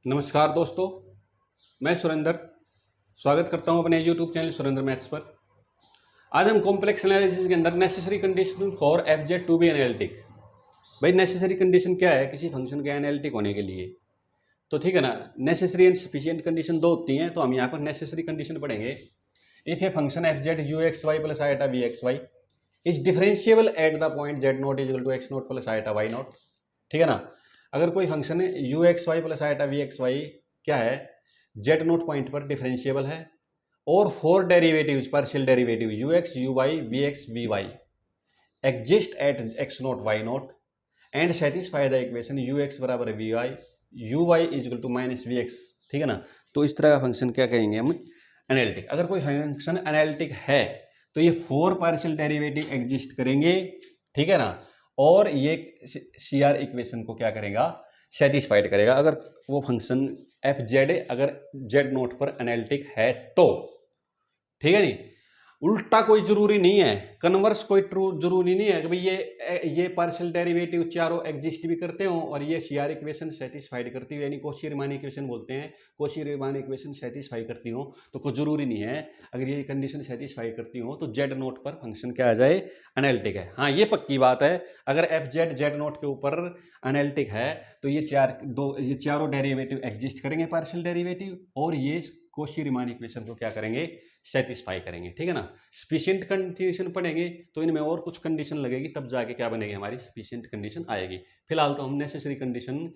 नमस्कार दोस्तों, मैं सुरेंद्र स्वागत करता हूं अपने YouTube चैनल सुरेंद्र मैथ्स पर। आज हम कॉम्प्लेक्स एनालिसिस के अंदर necessary condition for f z to be analytic. भाई नेसेसरी कंडीशन क्या है किसी फंक्शन के एनालिटिक होने के लिए? तो ठीक है ना, नेसेसरी एंड सफिशिएंट कंडीशन दो होती हैं, तो हम यहाँ पर नेसेसरी कंडीशन पढ़ेंगे। If a function f z u x y plus iota v x y is differentiable at the point z not is equal to x not plus iota y not. ठीक है ना, अगर कोई function u x y plus iota v x y क्या है, z not point पर differentiable है और four derivatives partial derivative u x u y v x we Y exist at X naught Y naught and satisfy the equation U X बराबर V Y U Y is equal to minus V X. ठीक है ना, तो इस तरह का function क्या कहेंगे हम, एनालिटिक। अगर कोई फंक्शन एनालिटिक है तो ये फोर पार्शियल डेरिवेटिव एग्जिस्ट करेंगे। ठीक है ना, और ये सी आर इक्वेशन को क्या करेगा, सेटिस्फाइड करेगा। अगर वो फंक्शन एफ जेड अगर जेड नोट पर एनालिटिक है तो। ठीक है जी, उल्टा कोई जरूरी नहीं है, कन्वर्स कोई ट्रू जरूरी नहीं है कि भाई ये पार्शियल डेरिवेटिव चारों एग्जिस्ट भी करते हो और ये सीआर इक्वेशन सेटिस्फाइड करती हो, यानी कोशी-रीमान इक्वेशन बोलते हैं, कोशी-रीमान इक्वेशन सेटिस्फाई करती हो, तो कुछ जरूरी नहीं है। अगर ये कंडीशन सेटिस्फाई करती हो तो जेड नोट पर फंक्शन क्या आ जाए, एनालिटिक है। हाँ, ये पक्की बात है, अगर एफ जेड जेड नोट के ऊपर एनालिटिक है तो ये चारों डेरिवेटिव एग्जिस्ट करेंगे पार्शियल डेरिवेटिव, और ये कोशी-रीमान इक्वेशन को क्या करेंगे, सेटिस्फाई करेंगे। ठीक है ना, सफिशिएंट कंडीशन पढ़ेंगे तो इनमें और कुछ कंडीशन लगेगी, तब जाके क्या बनेगी, हमारी सफिशिएंट कंडीशन आएगी। फिलहाल तो हम necessary condition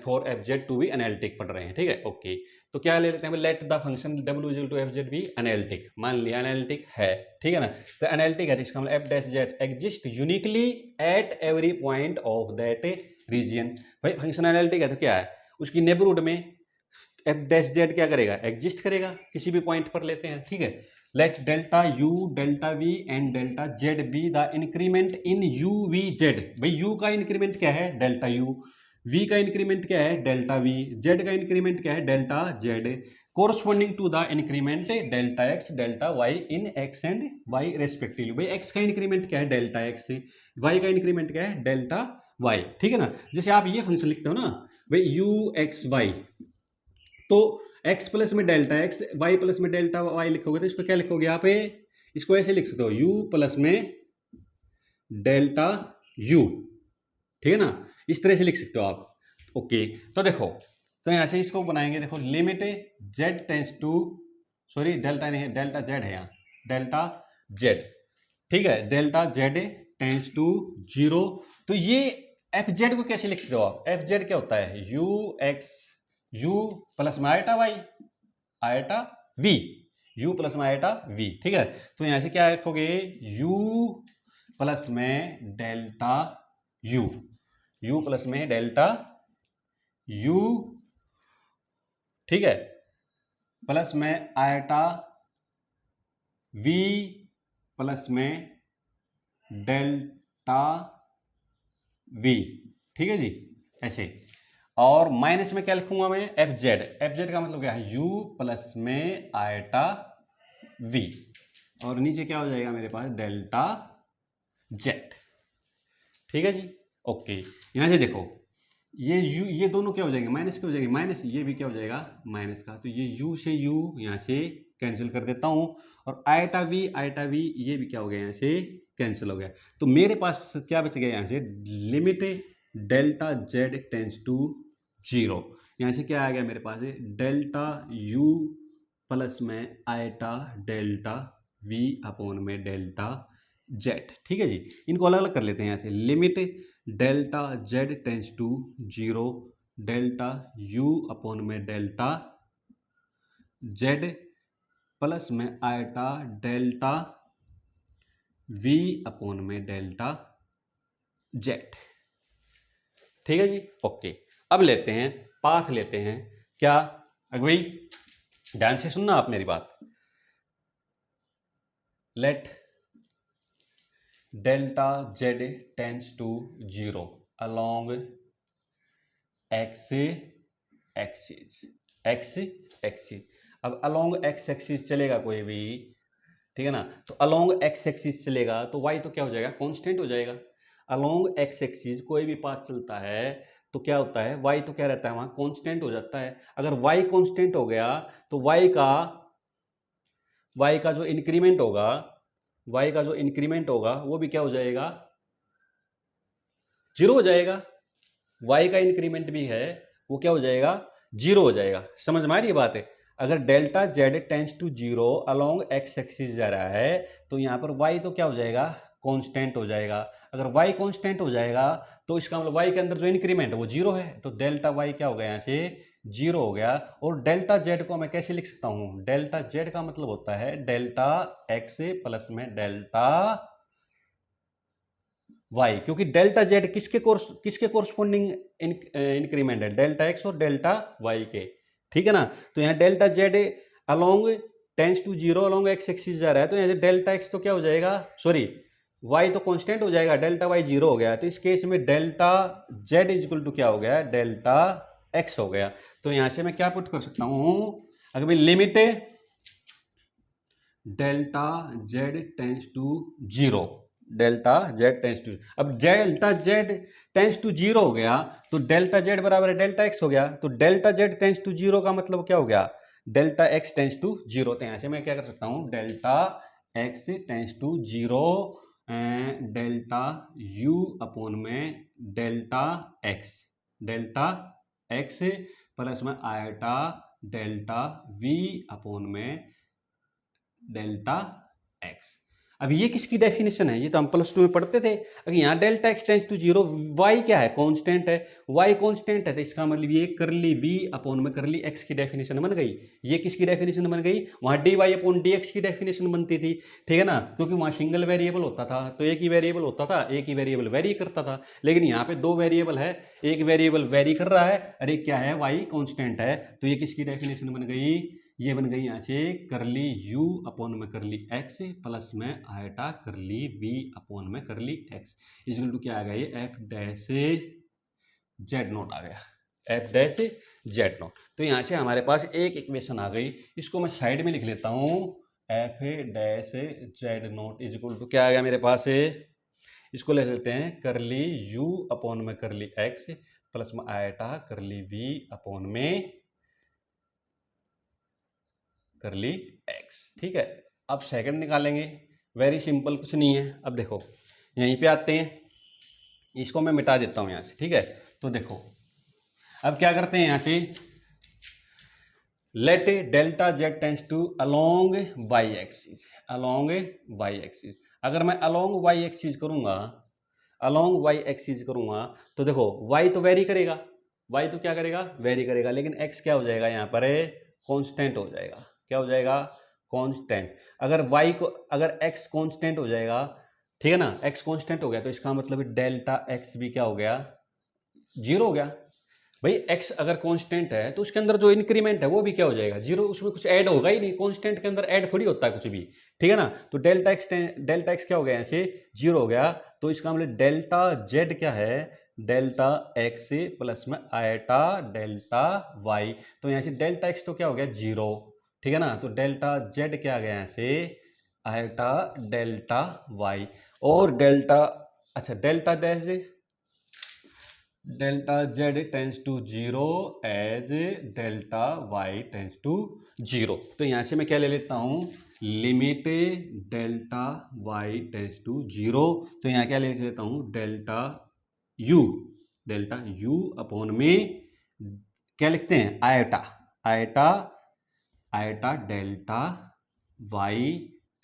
for f z to be analytic पढ़ रहे हैं। ठीक है, ओके। तो क्या ले लेते हैं, लेट द फंक्शन डब्ल्यू equal to f z be analytic. मान लिया एनालिटिक है, ठीक है ना, तो एनालिटिक है, इसका मतलब f dash z exist uniquely at every point of that region. भाई फंक्शन एनालिटिक है तो क्या है, उसकी नेबरहुड में एफ डैश जेड क्या करेगा, एग्जिस्ट करेगा, किसी भी पॉइंट पर लेते हैं। ठीक है, let delta u delta v and delta z be the increment in u v z. भाई यू का इंक्रीमेंट क्या है, डेल्टा यू, वी का इंक्रीमेंट क्या है, डेल्टा वी, जेड का इंक्रीमेंट क्या है, delta z, corresponding to the increment delta x delta y in x and y respectively. भाई एक्स का इंक्रीमेंट क्या है, डेल्टा एक्स, वाई का इंक्रीमेंट क्या है, डेल्टा वाई। ठीक है ना, जैसे आप ये फंक्शन लिखते हो ना भाई यू एक्स वाई, तो x प्लस में डेल्टा एक्स वाई प्लस में डेल्टा वाई लिखोगे तो इसको क्या लिखोगे यहाँ पे, इसको ऐसे लिख सकते हो u प्लस में डेल्टा u। ठीक है ना, इस तरह से लिख सकते हो आप। ओके, तो देखो, तो यहाँ से इसको बनाएंगे, देखो limit z tends to, sorry delta नहीं है, डेल्टा z है यहाँ, डेल्टा z। ठीक है, डेल्टा z टेंस टू 0। तो ये एफ जेड को कैसे लिख सकते हो आप, एफ जेड क्या होता है, यू एक्स u प्लस में iota y iota v, u plus में आयटा v। ठीक है, तो यहां से क्या लिखोगे, u प्लस में डेल्टा u, u प्लस में डेल्टा u, ठीक है, प्लस में आयटा v प्लस में डेल्टा v। ठीक है जी, ऐसे। और माइनस में क्या लिखूंगा मैं, एफ जेड, एफ जेड का मतलब क्या है, u प्लस में आयटा v, और नीचे क्या हो जाएगा मेरे पास, डेल्टा जेड। ठीक है जी, ओके। यहां से देखो ये u, ये दोनों क्या हो जाएंगे, माइनस क्या हो जाएंगे, माइनस, ये भी क्या हो जाएगा माइनस का, तो ये u से u यहां से कैंसिल कर देता हूं, और आयटा v ये भी क्या हो गया, यहां से कैंसिल हो गया। तो मेरे पास क्या बच गया, यहां से limit delta Z tends to 0। यहाँ से क्या आ गया मेरे पास, डेल्टा u प्लस में आयटा डेल्टा v अपॉन में डेल्टा z। ठीक है जी, इनको अलग अलग कर लेते हैं। यहाँ से limit delta z tends to 0 delta u upon में डेल्टा z प्लस में आयटा डेल्टा v अपॉन में डेल्टा z। ठीक है जी, ओके। अब लेते हैं पाथ, लेते हैं क्या, अगर भाई ध्यान से सुनना आप मेरी बात, let delta Z tends to 0 along x axis, x axis. अब अलोंग एक्स एक्सिस चलेगा कोई भी, ठीक है ना, तो अलोंग एक्स एक्सिस चलेगा तो y तो क्या हो जाएगा, कांस्टेंट हो जाएगा। अलोंग एक्स एक्सिस कोई भी पाथ चलता है तो क्या होता है, y तो क्या रहता है वहां, कांस्टेंट हो जाता है। अगर y कांस्टेंट हो गया तो y का जो इंक्रीमेंट होगा, y का जो इंक्रीमेंट होगा वो भी क्या हो जाएगा, जीरो हो जाएगा। y का इंक्रीमेंट भी है वो क्या हो जाएगा, जीरो हो जाएगा। समझ में आ रही है बात है। अगर delta Z tends to zero along x axis जा रहा है तो यहाँ पर y तो क्या हो जाएगा, कांस्टेंट हो जाएगा। अगर y कांस्टेंट हो जाएगा तो इसका मतलब y के अंदर जो इंक्रीमेंट है वो जीरो है, तो डेल्टा y क्या हो गया, यहाँ से जीरो हो गया। और डेल्टा जेड को मैं कैसे लिख सकता हूँ, डेल्टा जेड का मतलब होता है डेल्टा एक्स प्लस में डेल्टा वाई, क्योंकि डेल्टा जेड किसके कोरस्पोंडिंग इंक्रीमेंट है, डेल्टा एक्स और डेल्टा वाई के। ठीक है ना। तो यहाँ delta z along tends to zero along x axis जा रहा है, तो यहाँ से डेल्टा एक्स तो क्या हो जाएगा, सॉरी वाई तो कांस्टेंट हो जाएगा, डेल्टा वाई जीरो हो गया। तो इस केस में delta z is equal to क्या हो गया, डेल्टा एक्स हो गया। तो यहां से मैं क्या पुट कर सकता हूं, अगर भाई limit delta Z tends to zero, delta Z tends to, अब delta Z tends to zero हो गया तो डेल्टा जेड बराबर है डेल्टा एक्स हो गया। तो delta Z tends to zero का मतलब क्या हो गया, delta x tends to zero. तो यहां से मैं क्या कर सकता हूं, delta x tends to zero delta u upon में डेल्टा एक्स प्लस में आयटा डेल्टा वी अपॉन में डेल्टा एक्स। अब ये किसकी डेफिनेशन है, ये तो हम प्लस टू में पढ़ते थे। अगर यहाँ delta x tends to zero, y क्या है, कांस्टेंट है, वाई कांस्टेंट है, तो इसका मतलब ये करली वी अपॉन में करली एक्स की डेफिनेशन बन गई। ये किसकी डेफिनेशन बन गई, वहाँ d y upon d x की डेफिनेशन बनती थी। ठीक है ना, क्योंकि वहाँ सिंगल वेरिएबल होता था, तो एक ही वेरिएबल होता था, एक ही वेरिएबल वेरी करता था। लेकिन यहाँ पे दो वेरिएबल है, एक वेरिएबल वेरी कर रहा है और एक क्या है, वाई कांस्टेंट है। तो ये किसकी डेफिनेशन बन गई, ये बन गई यहाँ से करली यू अपॉन में करली एक्स प्लस में आयटा करली वी अपॉन में करली एक्स इक्वल टू क्या आ गया, ये एफ डैश जेड नोट आ गया, एफ डैश जेड नोट। तो यहाँ से हमारे पास एक इक्वेशन आ गई, इसको मैं साइड में लिख लेता हूँ, f dash z not equal to क्या आ गया मेरे पास, इसको ले लेते हैं करली यू अपॉन में करली एक्स प्लस में आयटा करली वी अपॉन में करली एक्स। ठीक है, अब सेकंड निकालेंगे, वेरी सिंपल, कुछ नहीं है। अब देखो यहीं पे आते हैं, इसको मैं मिटा देता हूं यहां से। ठीक है, तो देखो अब क्या करते हैं, यहां से let delta Z tends to along y axis, along y axis. अगर मैं अलोंग वाई एक्सिस करूंगा, अलोंग वाई एक्सिस करूंगा तो देखो वाई तो वेरी करेगा, वाई तो क्या करेगा, वेरी करेगा, लेकिन एक्स क्या हो जाएगा, यहाँ पर कांस्टेंट हो जाएगा। क्या हो जाएगा, कांस्टेंट। अगर y को, अगर x कांस्टेंट हो जाएगा, ठीक है ना, x कांस्टेंट हो गया तो इसका मतलब डेल्टा x भी क्या हो गया, जीरो हो गया। भाई x अगर कांस्टेंट है तो उसके अंदर जो इंक्रीमेंट है वो भी क्या हो जाएगा, जीरो, उसमें कुछ ऐड होगा ही नहीं, कांस्टेंट के अंदर ऐड थोड़ी होता है कुछ भी। ठीक है ना, तो डेल्टा एक्स क्या हो गया, ऐसे जीरो हो गया। तो इसका मतलब डेल्टा जेड क्या है, डेल्टा एक्स प्लस में आयटा डेल्टा वाई। तो यहाँ से डेल्टा एक्स तो क्या हो गया, जीरो। ठीक है ना, तो डेल्टा जेड क्या आ गया, यहाँ से आयटा डेल्टा वाई और डेल्टा, अच्छा delta dash delta Z tends to zero as delta y tends to zero. तो यहां से मैं क्या ले लेता हूं, limit delta y tends to zero. तो यहां क्या ले लेता हूं, डेल्टा यू अपॉन में क्या लिखते हैं, iota, iota iota delta y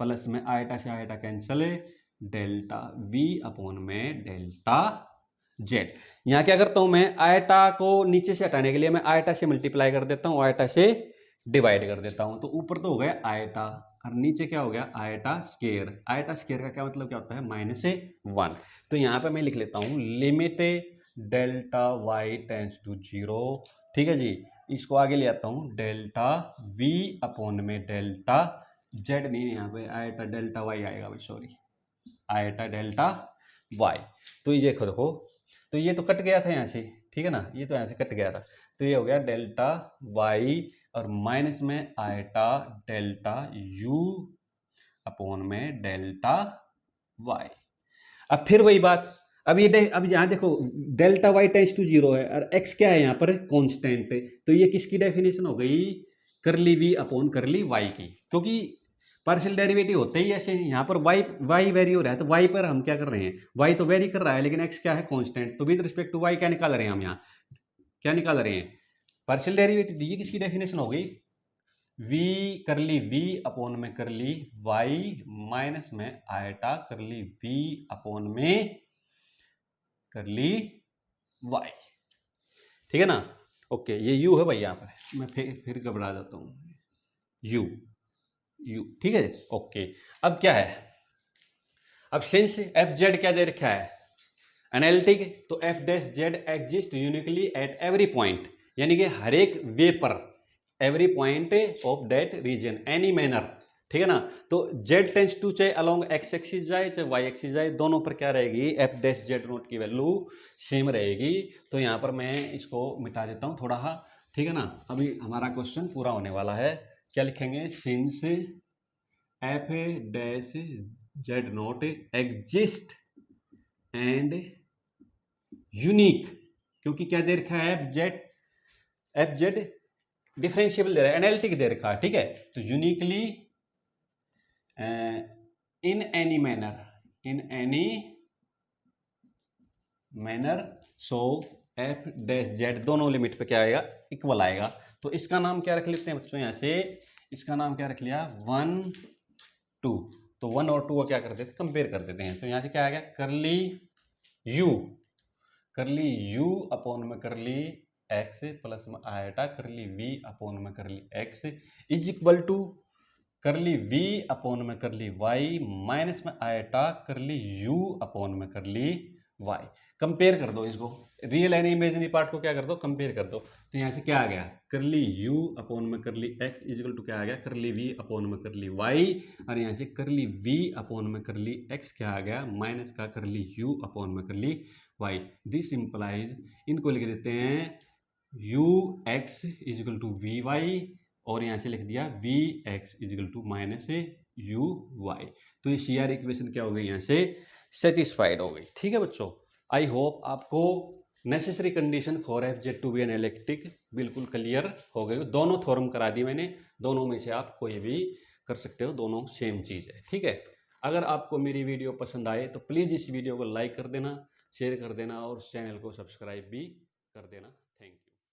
plus में आयटा से आयटा कैंसल है, डेल्टा वी अपॉन में डेल्टा जेड। यहाँ क्या करता हूं मैं, आयटा को नीचे से हटाने के लिए मैं आयटा से मल्टीप्लाई कर देता हूं, आयटा से डिवाइड कर देता हूं। तो ऊपर तो हो गया आयटा और नीचे क्या हो गया, आयटा स्केयर। आयटा स्केयर का क्या मतलब क्या होता है, -1। तो यहाँ पे मैं लिख लेता हूँ limit delta y tends to zero. ठीक है जी, इसको आगे ले आता हूँ, डेल्टा वी अपॉन में डेल्टा जेड नहीं है यहाँ पे, आयटा डेल्टा वाई आएगा भाई, सॉरी आयटा डेल्टा वाई। तो ये देखो, तो ये तो कट गया था यहाँ से, ठीक है ना, ये तो यहाँ से कट गया था। तो ये हो गया डेल्टा वाई और माइनस में आयटा डेल्टा यू अपॉन में डेल्टा वाई। अब फिर वही बात, अब यहाँ देखो delta y tends to zero है और एक्स क्या है यहाँ पर कांस्टेंट है, तो ये किसकी डेफिनेशन हो गई, करली वी अपॉन करली वाई की, क्योंकि पार्शियल डेरिवेटिव होते ही ऐसे हैं। यहाँ पर वाई वेरी हो रहा है तो वाई पर हम क्या कर रहे हैं, वाई तो वेरी कर रहा है लेकिन एक्स क्या है कांस्टेंट, तो विद रिस्पेक्ट टू वाई क्या निकाल रहे हैं हम यहाँ, क्या निकाल रहे हैं, पार्शियल डेरिवेटिव। ये किसकी डेफिनेशन हो गई, वी करली वी अपॉन में करली वाई माइनस में आयटा करली वी अपॉन में करली वाई, ठीक है ना। ओके, ये यू है भाई, यहाँ पर मैं फिर घबरा जाता हूँ, यू ठीक है। ओके, अब क्या है, अब सिंस एफ जेड क्या दे रखा है, एनालिटिक, तो f dash z exist uniquely at every point, यानी कि हर एक वे पर, every point of that region any manner, ठीक है ना। तो जेड टेंस टू चाहे अलोंग एक्स एक्सिस जाए चाहे वाई एक्सिस जाए, दोनों पर क्या रहेगी, एफ डैश जेड नोट की वैल्यू सेम रहेगी। तो यहाँ पर मैं इसको मिटा देता हूँ थोड़ा, ठीक है ना। अभी हमारा क्वेश्चन पूरा होने वाला है, क्या लिखेंगे, since F dash z note exist and unique, क्योंकि क्या दे रखा है, एफ जेड डिफरेंशिएबल दे रहा है, एनालिटिक दे रखा है, ठीक है। तो uniquely in any manner so F dash Z दोनों लिमिट पे क्या आएगा, इक्वल आएगा। तो इसका नाम क्या रख लेते हैं बच्चों, यहाँ से इसका नाम क्या रख लिया, 1 2, तो 1 और 2 को क्या कर देते, कंपेयर कर देते हैं। तो यहाँ से क्या आ गया, करली यू अपॉन में करली एक्स प्लस में आयटा करली वी अपॉन में करली एक्स इज इक्वल टू करली वी अपॉन में करली वाई माइनस में आयटा करली यू अपॉन में करली वाई। कंपेयर कर दो इसको, रियल एंड इमेजिनरी पार्ट को क्या कर दो, कंपेयर कर दो। तो यहाँ से क्या आ गया, करली यू अपॉन में करली एक्स इज इक्वल टू क्या आ गया, करली वी अपॉन में करली वाई, और यहाँ से करली वी अपॉन में करली एक्स क्या आ गया, माइनस का करली यू अपॉन में करली वाई। दिस इंप्लाइज, इनको लिख देते हैं u x is equal to v y, और यहाँ से लिख दिया v x is equal to minus u y. तो ये सी आर इक्वेशन क्या हो गई, यहाँ से सेटिस्फाइड हो गई, ठीक है बच्चों। आई होप आपको necessary condition for f z to be analytic बिल्कुल क्लियर हो गई। दोनों थ्योरम करा दी मैंने, दोनों में से आप कोई भी कर सकते हो, दोनों सेम चीज़ है, ठीक है। अगर आपको मेरी वीडियो पसंद आए तो प्लीज़ इस वीडियो को लाइक कर देना, शेयर कर देना और चैनल को सब्सक्राइब भी कर देना।